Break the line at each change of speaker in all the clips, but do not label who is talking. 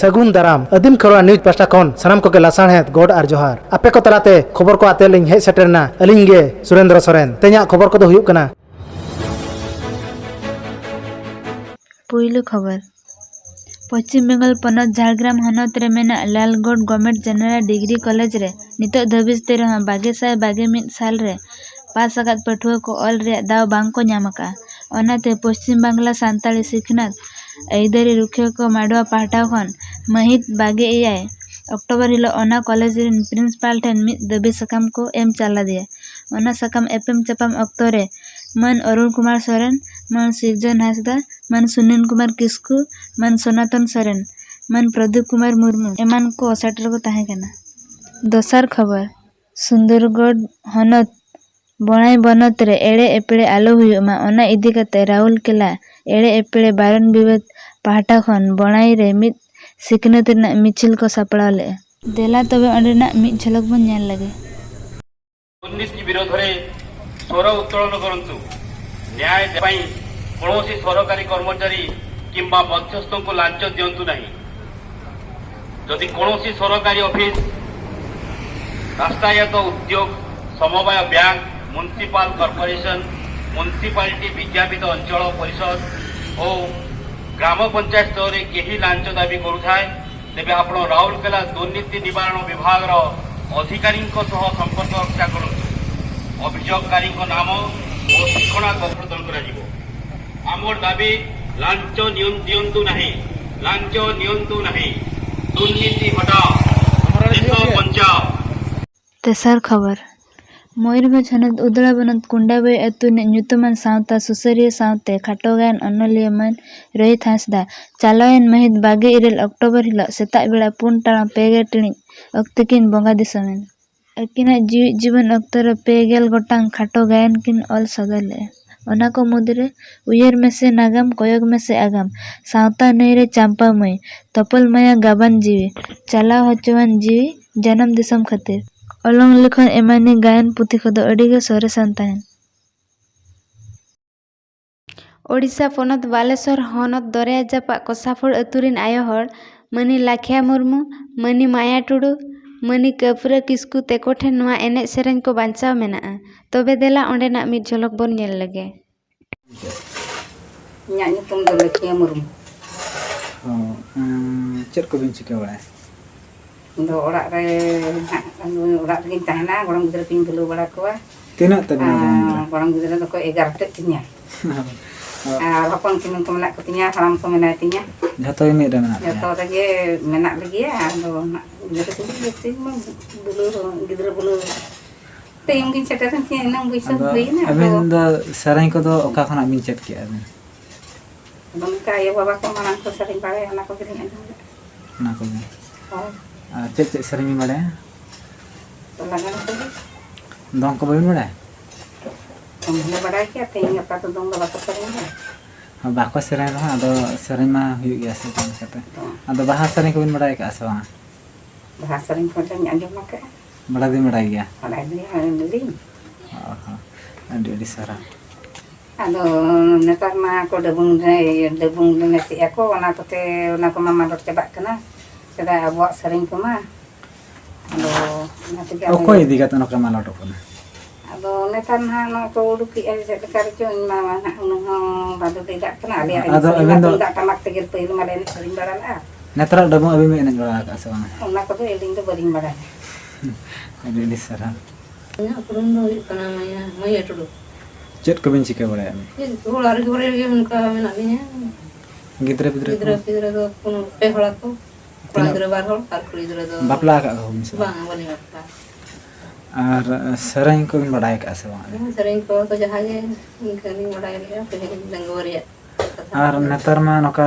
सगुन दाराम अदीम Kharwa news pasta खन सानाम को लासाणहेत गोड आर जोहार आपे को तलाते खबर को आते लिंग हे सेटरना अलिंग गे सुरेंद्र सोरेन तेजा खबर को दो हुयुक कना
पुइलु खबर पश्चिम बंगाल पनत झारग्राम हनत रे मेना Lalgarh government general degree college रे नितो धबिस ते रहा 2221 साल रे पास आकात पठुआ को ऑल रे दाव बांग को ᱧᱟᱢ अनाते पश्चिम बांग्ला सान्ताली सिखनात ऐदरी रुखिया को माडवा पाहटा खन महित 22 अक्टोबर हिलो ओना कॉलेज रे प्रिंसिपल ठेन मिद दबी सकाम को एम चाला दिया ओना सकाम एपएम चपाम अक्तो रे मन अरुण कुमार सोरेन मन सिरजन हासदा मन सुनील कुमार किस्कू मन सनातन सोरेन मन प्रदीप कुमार मुर्मू एमान को सेटर को ताहे कना दोसार खबर सुंदरगढ़ हनत बनाई बनत रे एड़े एपड़े आलो हुयुमा ओना इदी कते राहुल केला एड़े एपड़े बारन विवाद पाहटा खन बनाई रे मिद सिकनत रना मिचिल को सापड़ा ले देला तबे अंडेना मिद झलक बन नेल लगे
दुर्नीति विरोध रे स्वर उत्तोलन करंतु न्याय देपाई कोनोसी सरकारी कर्मचारी किंबा मध्यस्थ को लांच दियंतु नहीं जदि कोनोसी सरकारी ऑफिस राष्ट्रायत्त उद्योग समवाय बैंक म्युनिसिपल कॉर्पोरेशन म्युनिसिपालिटी विज्ञापित अंचल परिषद और ग्राम पंचायत स्तर में कहीं लांच दाबी करुए तेज आप राउरकेला दुर्नीति निवारण विभाग अधिकारी संपर्क रक्षा करूँ अभियोगकारी नाम और ठिकाना प्रदान कर दाबी लांच दियंतु नहीं लांच नियंतु नहीं दुर्नीति हटाओ देश बचाओ
तेसार खबर मयूरभंज हनत उदड़ा बनत कुंडाबाई अतु ने ᱧᱩᱛᱩᱢᱟᱱ सावता सुसरिया सावते खाटो गायन अनलिया मन रोहित हांसदा चालवेन महित 22 अक्टोबर हिलो सेताग बेड़ा 4 टाड़ा 2 टिणिज अक्ते किन बंगा दिसमेन अकिना जीवन अक्तो रे 2 गोटांग खाटो गायन किन ऑल सदर ले ओना को मुदरे उयर में से नागाम कोयग में से आगाम सावता नई रे चांपा मई तपल माया गाबान जीवी चलाव हचवान जीवी जन्म दिसम खातिर अलंग लेखन एमानी गायन पुथी खदो अडिगे सोरेसान ताहेन ओडिशा पोनत बालेश्वर हनत दरिया जापा कोसाफुड़ अतुरिन आयो हर मनी लाखिया मुर्मू मनी माया टुडू मनी कपुरा किस्कू तेकोठेन नवा एने सेरेन को बांचाव मेना तबे देला ओंडेना मिद झलक बोन नेल लगे
ᱤᱧᱟᱹᱜ ᱧᱩᱛᱩᱢ ᱫᱚ ᱞᱟᱠᱷᱤᱭᱟ ᱢᱩᱨᱢᱩ
चेक को बिन चिका बड़ा
ᱤᱧ ᱫᱚ ᱚᱲᱟᱜ ᱨᱮ ᱚᱲᱟᱜ ᱨᱮᱜᱤᱧ ᱛᱟᱦᱮᱱᱟ ᱜᱚᱲᱚᱢ ᱜᱤᱫᱽᱨᱟᱹ ᱠᱚᱧ ᱵᱩᱞᱟᱹᱣ ᱵᱟᱲᱟ ᱠᱚᱣᱟ
तीना तबे
ᱜᱚᱲᱚᱢ ᱜᱤᱫᱽᱨᱟᱹ ᱫᱚᱠᱚ 11 ᱴᱮᱡ ᱛᱤᱧᱟ ᱟᱨ ᱦᱚᱯᱚᱱ ᱠᱤᱢᱤᱱ ko ᱢᱮᱱᱟᱜ ᱠᱚ ᱛᱤᱧᱟ ᱦᱟᱲᱟᱢ ᱠᱚ ᱢᱮᱱᱟᱭ ᱛᱤᱧᱟ
जतो ᱤᱱᱤ ᱨᱮ ᱢᱮᱱᱟᱜ
ᱡᱚᱛᱚ ᱨᱮᱜᱮ ᱢᱮᱱᱟᱜ ᱞᱮᱜᱮᱭᱟ ᱟᱫᱚ ᱜᱤᱫᱽᱨᱟᱹ ᱠᱚ ᱵᱩᱞᱟᱹᱣ ᱜᱤᱫᱽᱨᱟᱹ ᱵᱩᱞᱟᱹᱣ ᱛᱮᱭᱩᱢ ᱜᱤᱧ ᱥᱮᱴᱮᱨᱮᱱ ᱛᱤᱧᱟ ᱤᱱᱟᱹ ᱵᱩᱭᱥᱟᱹ ᱦᱩᱭᱱᱟ
अबिन द सराई को दो ओका खना बिन चेक के अबिन
ᱚᱱᱠᱟ ᱟᱭᱳ ᱵᱟᱵᱟ ᱠᱚ ᱢᱟᱲᱟᱝ ᱠᱚ ᱥᱮᱨᱮᱧ ᱵᱟᱲᱟᱭᱟ ᱚᱱᱟ ᱠᱚ ᱜᱮᱞᱤᱧ ᱟᱸᱡᱚᱢᱟ
ना को
ᱦᱳᱭ
चेक सराई बड़ा
ᱛᱚ ᱞᱟᱜᱟᱱ ᱠᱚᱜᱮ
दong को बिन बड़ा
ᱚᱱᱟ ᱵᱟᱲᱟᱭ ᱠᱮᱭᱟ ᱛᱮᱦᱮᱧ ᱜᱟᱯᱟ ᱫᱚ ᱫᱚᱝ ᱫᱚ ᱵᱟᱠᱚ ᱥᱮᱨᱮᱧᱟ
बाको सराई रहा अदो सराई मा हुई गया से कोन कते अदो बाहा सराई को बिन बड़ा का असवा
ᱵᱟᱦᱟ ᱥᱮᱨᱮᱧ ᱠᱚ ᱫᱚᱧ ᱟᱸᱡᱚᱢ ᱟᱠᱟᱫᱼᱟ
बड़ा दिन बड़ा गया
ᱵᱟᱲᱟᱭ ᱫᱤᱧ
हां अडी सारा
ᱟᱫᱚ ᱱᱮᱛᱟᱨ ᱢᱟ ᱠᱚ ᱰᱟᱵᱩᱝ ᱱᱮᱥᱮᱜ ᱟᱠᱚ ᱚᱱᱟ ᱠᱚᱛᱮ ᱚᱱᱟ ᱠᱚᱢᱟ ᱢᱟᱞᱚᱴ ᱪᱟᱵᱟᱜ ᱠᱟᱱᱟ ᱥᱮᱫᱟᱭ ᱟᱵᱚᱣᱟᱜ ᱥᱮᱨᱮᱧ ᱠᱚᱢᱟ ᱟᱫᱚ ᱚᱱᱟ ᱛᱮᱜᱮ
ᱚᱠᱚᱭ ᱤᱫᱤ ᱠᱟᱛᱮ ᱱᱚᱠᱟ ᱢᱟᱞᱚᱴ ᱠᱟᱱᱟ
ᱟᱫᱚ ᱱᱮᱛᱟᱨ ᱱᱟᱦᱟᱜ ᱱᱚᱣᱟ ᱠᱚ ᱩᱰᱩᱠᱮᱜᱼᱟ ᱪᱮᱫ ᱞᱮᱠᱟ ᱨᱮᱪᱚ ᱤᱧ ᱢᱟ ᱱᱟᱦᱟᱜ ᱩᱱᱟᱹᱜ ᱦᱚᱸ ᱵᱟᱫᱚ ᱫᱟᱜ ᱠᱟᱱᱟ ᱟᱞᱮᱭᱟᱜ ᱛᱩᱢᱫᱟᱜ ᱴᱟᱢᱟᱠ ᱛᱮᱜᱮ ᱯᱟᱹᱦᱤᱞ ᱢᱟᱞᱮ ᱮᱱᱮᱡ ᱥᱮᱨᱮᱧ ᱵᱟᱲᱟ ᱞᱮᱜᱼᱟ
नेत्रा डबो अभी में एनज बड़ा का से
ᱚᱱᱟ ᱠᱚᱫᱚ ᱟᱹᱞᱤᱧ ᱫᱚ ᱵᱟᱹᱞᱤᱧ ᱵᱟᱲᱟᱭᱟ
अडी सारा
ᱤᱧᱟᱹᱜ ᱩᱯᱨᱩᱢ ᱫᱚ ᱦᱩᱭᱩᱜ ᱠᱟᱱᱟ ᱢᱟᱭᱟ ᱴᱩᱰᱩ
चेक को बिन चिका बड़ा
ᱚᱲᱟᱜ ᱨᱮᱜᱮ ᱚᱱᱠᱟ ᱢᱮᱱᱟᱜ ᱞᱤᱧᱟ
गिद्रा
ᱫᱚ ᱯᱩᱱ ᱯᱮ ᱦᱚᱲ ᱠᱚ ᱠᱚᱲᱟ ᱜᱤᱫᱽᱨᱟᱹ ᱵᱟᱨ ᱦᱚᱲ ᱟᱨ ᱠᱩᱲᱤ ᱜᱤᱫᱽᱨᱟᱹ ᱫᱚ
बापला का हो मिस
ᱵᱟᱝ ᱵᱟᱹᱞᱤᱧ ᱵᱟᱯᱞᱟ
और सराई को बिन बड़ा का से
ᱥᱮᱨᱮᱧ ᱠᱚ ᱛᱚ ᱡᱟᱦᱟᱸ ᱜᱮ ᱤᱱᱠᱟᱹᱞᱤᱧ ᱵᱟᱲᱟᱭ ᱞᱮᱜᱼᱟ ᱯᱟᱹᱦᱤᱞ ᱰᱟᱺᱜᱩᱣᱟᱹ ᱨᱮᱭᱟᱜ
और नेतर मा नका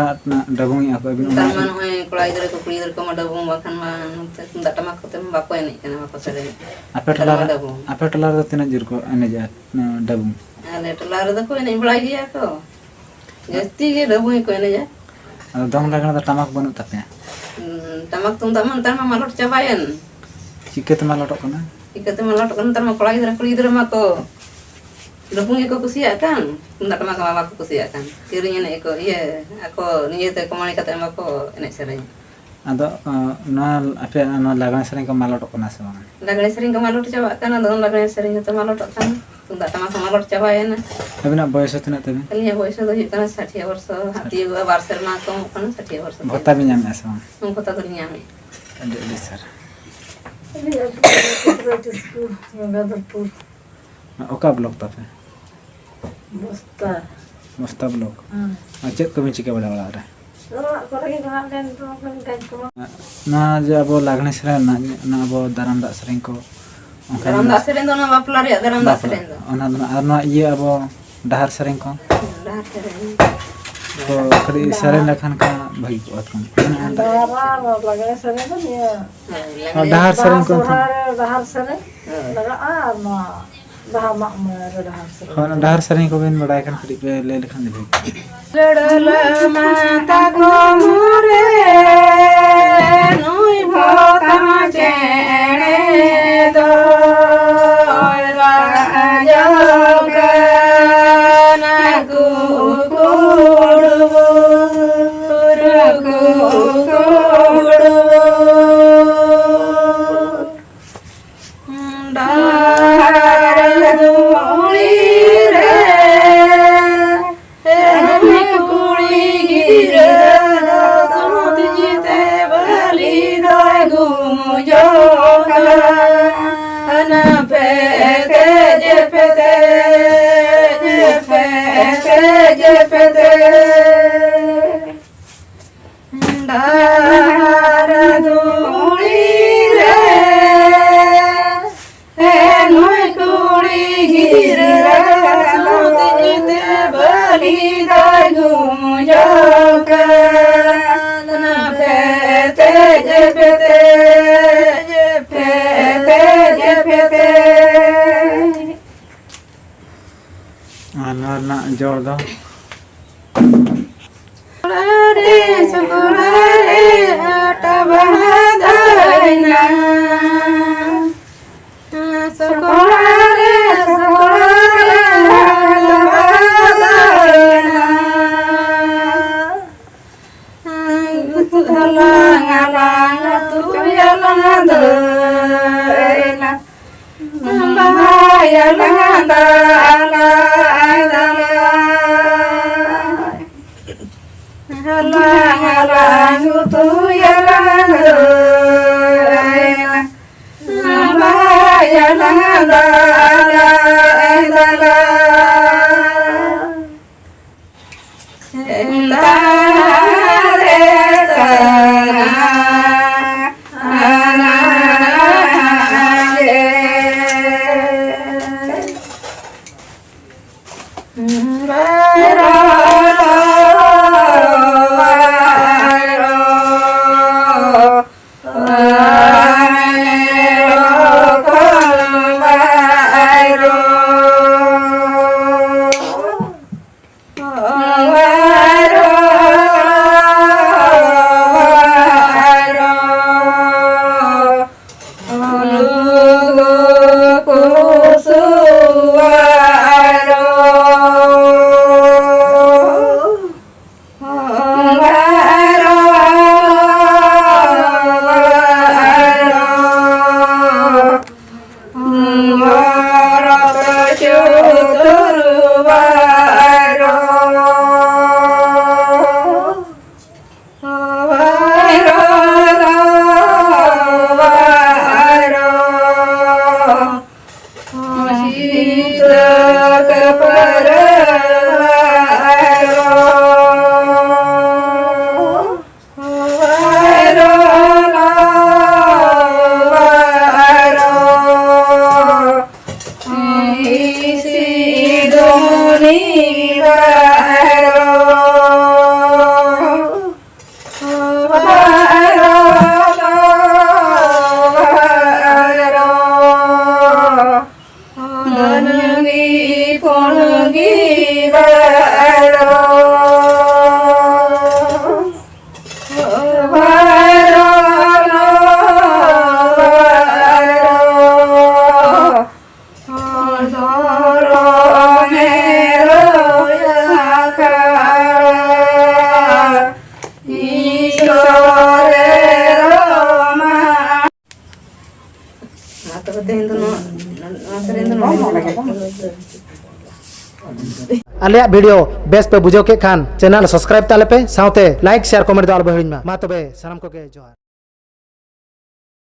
डबुंग को बिन
ᱱᱮᱛᱟᱨ ᱢᱟ ᱱᱚᱜᱼᱚᱭ ᱠᱚᱲᱟ ᱜᱤᱫᱽᱨᱟᱹ ᱠᱚ ᱠᱩᱲᱤ ᱜᱤᱫᱽᱨᱟᱹ ᱠᱚ ᱢᱟ ᱰᱟᱵᱩᱝ ᱵᱟᱠᱷᱟᱱ ᱢᱟ ᱛᱩᱢᱫᱟᱜ ᱴᱟᱢᱟक ᱠᱚᱛᱮ ᱢᱟ ᱵᱟᱠᱚ ᱮᱱᱮᱡ ᱠᱟᱱᱟ ᱵᱟᱠᱚ ᱥᱮᱨᱮᱧ
आपे टला रे तीन जोर को एने जा डबुंग
ᱟᱞᱮ ᱴᱚᱞᱟ ᱨᱮᱫᱚ ᱠᱚ ᱮᱱᱮᱡ ᱵᱟᱲᱟᱭ ᱜᱮᱭᱟ ᱠᱚ ᱡᱟᱹᱥᱛᱤ ᱜᱮ ᱰᱟᱵᱩᱝ ᱠᱚ ᱮᱱᱮᱡᱟ
दंग लगना तो टमाक बनु तपे
ᱴᱟᱢᱟᱠ ᱛᱩᱢᱫᱟᱜ ᱢᱟ ᱱᱮᱛᱟर ᱢᱟ ᱢᱟᱞᱚᱴ ᱪᱟᱵᱟᱭᱮᱱ
चिकते मा लटक ना
ᱪᱤᱠᱟᱹᱛᱮ ᱢᱟᱞᱚᱴ ᱠᱟᱱᱟ ᱱᱮᱛᱟर ᱢᱟ ᱠᱚᱲᱟ ᱜᱤᱫᱽᱨᱟᱹ ᱠᱩᱲᱤ ᱜᱤᱫᱽᱨᱟᱹ ᱢᱟᱠᱚ ᱰᱟᱵᱩᱝ ᱜᱮᱠᱚ ᱠᱩᱥᱤᱭᱟᱜ ᱠᱟᱱ ᱛᱩᱢᱫᱟᱜ ᱴᱟᱢᱟᱠ ᱢᱟ ᱵᱟᱠᱚ ᱠᱩᱥᱤᱭᱟᱜ ᱠᱟᱱ ᱠᱤᱨᱤᱧ ᱮᱱᱮᱡ ko iya ako niyete ko mani kata mako enek sereng
ᱟᱫᱚ ᱱᱚᱣᱟ ᱟᱯᱮ ᱱᱚᱣᱟ ᱞᱟᱜᱽᱬᱮ ᱥᱮᱨᱮᱧ ᱠᱚ ᱢᱟᱞᱚᱴᱚᱜ ᱠᱟᱱᱟ ᱥᱮ ᱵᱟᱝ?
ᱞᱟᱜᱽᱬᱮ ᱥᱮᱨᱮᱧ ᱠᱚ ᱢᱟᱞᱚᱴ ᱪᱟᱵᱟᱜ ᱠᱟᱱᱟ, ᱫᱚᱝ ᱞᱟᱜᱽᱬᱮ ᱥᱮᱨᱮᱧ ᱦᱚᱸᱛᱚ ᱢᱟᱞᱚᱴᱚᱜ ᱠᱟᱱᱟ, ᱛᱩᱢᱫᱟᱜ ᱴᱟᱢᱟᱠ ᱦᱚᱸ ᱢᱟᱞᱚᱴ ᱪᱟᱵᱟᱭᱮᱱᱟ᱾
ᱟᱵᱤᱱᱟᱜ ᱵᱚᱭᱚᱥ ᱛᱤᱱᱟᱹᱜ ᱛᱟᱵᱤᱱ?
ᱟᱹᱞᱤᱧᱟᱜ ᱵᱚᱭᱚᱥ ᱫᱚ ᱦᱩᱭᱩᱜ ᱠᱟᱱᱟ 60 ᱵᱚᱨᱥᱚ, ᱛᱤᱭᱳᱜᱚᱜᱼᱟ 2 ᱥᱮᱨᱢᱟ ᱠᱚᱢᱚᱜ ᱠᱟᱱᱟ 60 ᱵᱚᱨᱥᱚ᱾
ᱵᱷᱚᱛᱟ ᱵᱤᱱ ᱧᱟᱢᱮᱫᱼᱟ ᱥᱮ ᱵᱟᱝ?
ᱵᱷᱚᱛᱟ ᱫᱚᱞᱤᱧ ᱧᱟᱢᱮᱫᱼᱟ᱾
ᱟᱹᱰᱤ ᱟᱹᱰᱤ ᱥᱟᱨ ᱚᱠᱟ ᱵᱞᱚᱠ ᱛᱟᱯᱮ? ᱵᱚᱥᱛᱟ ᱵᱞᱚᱠ᱾ ᱟᱨ ᱪᱮᱫ ᱠᱚᱵᱤᱱ ᱪᱤᱠᱟᱹ ᱵᱟᱲᱟ ᱚᱲᱟᱜ ᱨᱮ? ᱱᱚᱣᱟ ᱡᱮ ᱟᱵᱚ ᱞᱟᱜᱽᱬᱮ ᱥᱮᱨᱮᱧ ᱨᱮᱱᱟᱜ ᱚᱱᱟ ᱟᱵᱚ ᱫᱟᱨᱟᱢ ᱫᱟᱜ ᱥᱮᱨᱮᱧ ᱠᱚ
ᱫᱟᱨᱟᱢ ᱫᱟᱜ ᱥᱮᱨᱮᱧ ᱫᱚ ᱚᱱᱟ ᱵᱟᱯᱞᱟ ᱨᱮᱭᱟᱜ ᱫᱟᱨᱟᱢ ᱫᱟᱜ ᱥᱮᱨᱮᱧ ᱫᱚ
ᱚᱱᱟ ᱫᱚ, ᱟᱨ ᱱᱚᱣᱟ ᱤᱭᱟᱹ ᱟᱵᱚ ᱰᱟᱦᱟᱨ ᱥᱮᱨᱮᱧ ᱠᱚ
ᱰᱟᱦᱟᱨ ᱥᱮᱨᱮᱧ
ᱠᱚ ᱠᱟᱹᱴᱤᱡ ᱥᱮᱨᱮᱧ ᱞᱮᱠᱷᱟᱱ ᱠᱚ ᱵᱷᱟᱹᱜᱤ ᱠᱚᱜᱼᱟ ᱛᱚ᱾
ᱞᱟᱜᱽᱬᱮ ᱥᱮᱨᱮᱧ ᱫᱚ ᱱᱤᱭᱟᱹ
ᱰᱟᱦᱟर ᱥᱮᱨᱮᱧ ᱠᱚ
ᱥᱚᱨᱦᱟᱭ ᱨᱮ ᱰᱟᱦᱟᱨ ᱥᱮᱨᱮᱧ ᱞᱟᱜᱟᱜᱼᱟ, ᱟᱨ ᱱᱚᱣᱟ ᱵᱟᱦᱟ ᱢᱟᱜ ᱢᱚᱬᱮ ᱨᱮ ᱰᱟᱦᱟᱨ ᱥᱮᱨᱮᱧ᱾
ᱦᱳᱭ, ᱰᱟᱦᱟᱨ ᱥᱮᱨᱮᱧ ᱠᱚᱵᱤᱱ ᱵᱟᱲᱟᱭ ᱠᱷᱟᱱ ᱠᱟᱹᱴᱤᱡ ᱯᱮ ᱞᱟᱹᱭ ᱞᱮᱠᱷᱟᱱ ᱫᱚ ᱵᱷᱟᱹᱜᱤ
ᱜᱟᱹᱲᱞᱟᱹ ᱢᱟᱛᱟ ᱠᱚ ᱢᱚᱨᱮ ᱱᱩᱭ ᱵᱷᱚᱛᱟ ᱪᱮᱬᱮ ᱫᱚ ᱨᱟᱡᱚᱜ ᱠᱟᱱᱟ ᱠᱩᱠᱩᱲᱵᱩ ᱰᱟᱦᱟᱨ ᱫᱩᱲᱤ ᱨᱮ কুড়ি গিরা সমুদ জিতে বলি দয় গুমুজোকানা পেতে যে পেতে ডাহার দুড়ি রে নয় কুড়ি গিরা সমুদ জিতে বলি দয় গুমুজোকানা পেতে যে পেতে
ᱟᱨ ᱱᱚᱣᱟ ᱨᱮᱱᱟᱜ ᱡᱚᱲ ᱫᱚ
Ore
ᱛᱮᱦᱮᱧ ᱫᱚ ᱱᱚᱣᱟ ᱥᱮᱨᱮᱧ ᱫᱚ ᱱᱚᱰᱮ ᱜᱮ
ᱟᱞᱮᱭᱟᱜ ᱵᱷᱤᱰᱤᱭᱳ ᱵᱮᱥ ᱯᱮ ᱵᱩᱡᱷᱟᱹᱣ ᱠᱮᱫ ᱠᱷᱟᱱ ᱪᱮᱱᱮᱞ ᱥᱟᱵᱥᱠᱨᱟइब ᱛᱟᱞᱮ ᱯᱮ ᱥᱟᱶᱛᱮ ᱞᱟइक শেয়ার ᱠᱚᱢᱮᱱᱴ ᱫᱚ ᱟᱞᱚ ᱯᱮ ᱦᱤᱲᱤᱧ ᱢᱟ ᱛᱚᱵᱮ ᱥᱟᱱᱟᱢ ᱠᱚᱜᱮ ᱡᱚᱦᱟᱨ